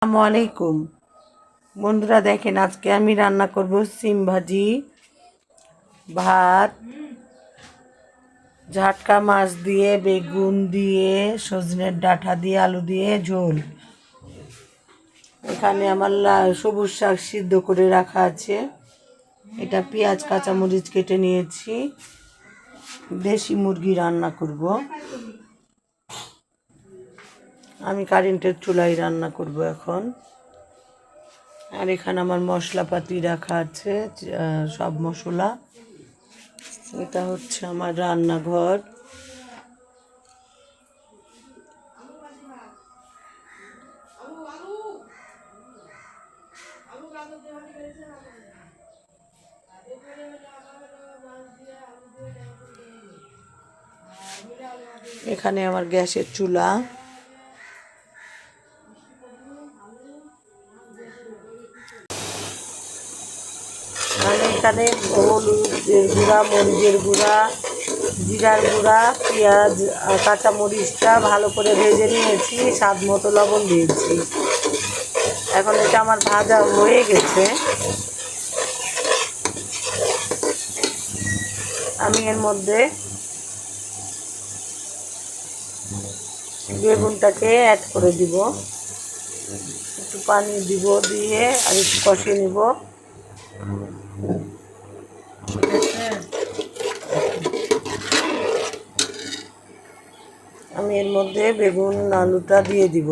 আসসালামু আলাইকুম বন্ধুরা, দেখেন আজকে আমি রান্না করব সিম ভাজি, ভাত, ঝাটকা মাছ দিয়ে, বেগুন দিয়ে, সজনের ডাঁটা দিয়ে, আলু দিয়ে ঝোল। এখানে আমার সবুজ শাক সিদ্ধ করে রাখা আছে। এটা পেঁয়াজ কাঁচামরিচ কেটে নিয়েছি। দেশি মুরগি রান্না করব। আমি কারেন্টের চুলায় রান্না করব এখন। আর এখানে আমার মশলাপাতি রাখা আছে, সব মশলা। এটা হচ্ছে আমার রান্নাঘর। এখানে আমার গ্যাসের চুলা। আমি এখানে হলুদের গুঁড়া, মরিচের গুঁড়া, জিরার গুঁড়া, পেঁয়াজ আর কাঁচামরিচটা ভালো করে ভেজে নিয়েছি, স্বাদ মতো লবণ দিয়েছি। এখন এটা আমার ভাজা হয়ে গেছে। আমি এর মধ্যে বেগুনটাকে অ্যাড করে দিব, একটু পানি দিব, দিয়ে আর একটু কষিয়ে নিব। আমি এর মধ্যে বেগুন আলুটা দিয়ে দিব।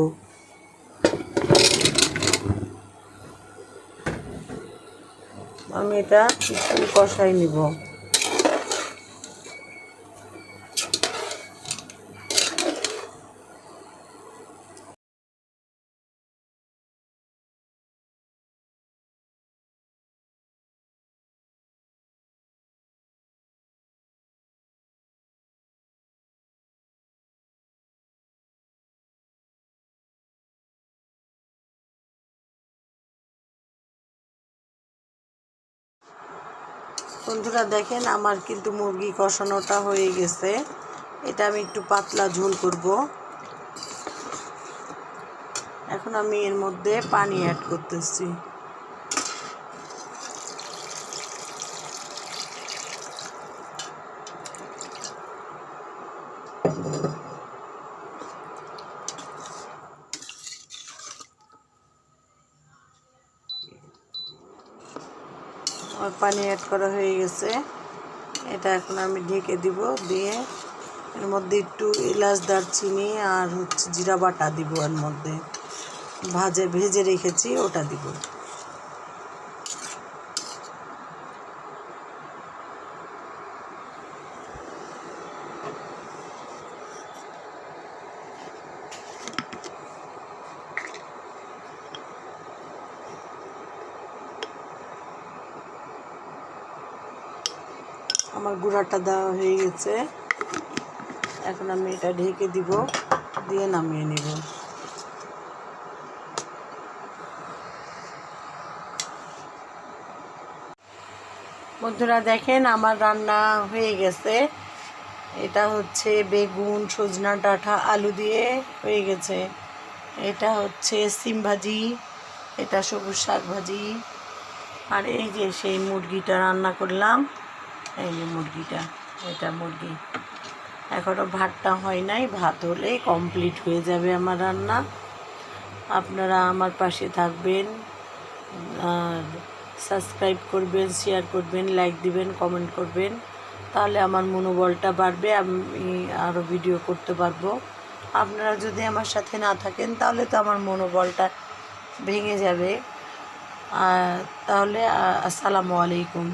আমি এটা একটু কষাই নিব। বন্ধুরা দেখেন, আমার কিন্তু মুরগি কষানোটা হয়ে গেছে। এটা আমি একটু পাতলা ঝোল করব। এখন আমি এর মধ্যে পানি অ্যাড করতেছি। আমার পানি অ্যাড করা হয়ে গেছে। এটা এখন আমি ঢেকে দিব, দিয়ে এর মধ্যে একটু এলাচ, দারচিনি আর হচ্ছে জিরা বাটা দিব। এর মধ্যে ভেজে রেখেছি, ওটা দিব। আমার গুঁড়াটা দেওয়া হয়ে গেছে। এখন আমি এটা ঢেকে দিব, দিয়ে নামিয়ে নিব। বন্ধুরা দেখেন, আমার রান্না হয়ে গেছে। এটা হচ্ছে বেগুন, সজনা ডাঁটা, আলু দিয়ে হয়ে গেছে। এটা হচ্ছে সিম ভাজি, এটা সবুজ শাক ভাজি, আর এই যে সেই মুরগিটা রান্না করলাম। এই যে মুরগিটা, এটা মুরগি। এখনও ভাতটা হয় নাই, ভাত হলেই কমপ্লিট হয়ে যাবে আমার রান্না। আপনারা আমার পাশে থাকবেন, আর সাবস্ক্রাইব করবেন, শেয়ার করবেন, লাইক দিবেন, কমেন্ট করবেন। তাহলে আমার মনোবলটা বাড়বে, আমি আরও ভিডিও করতে পারবো। আপনারা যদি আমার সাথে না থাকেন তাহলে তো আমার মনোবলটা ভেঙে যাবে। তাহলে আসসালামু আলাইকুম।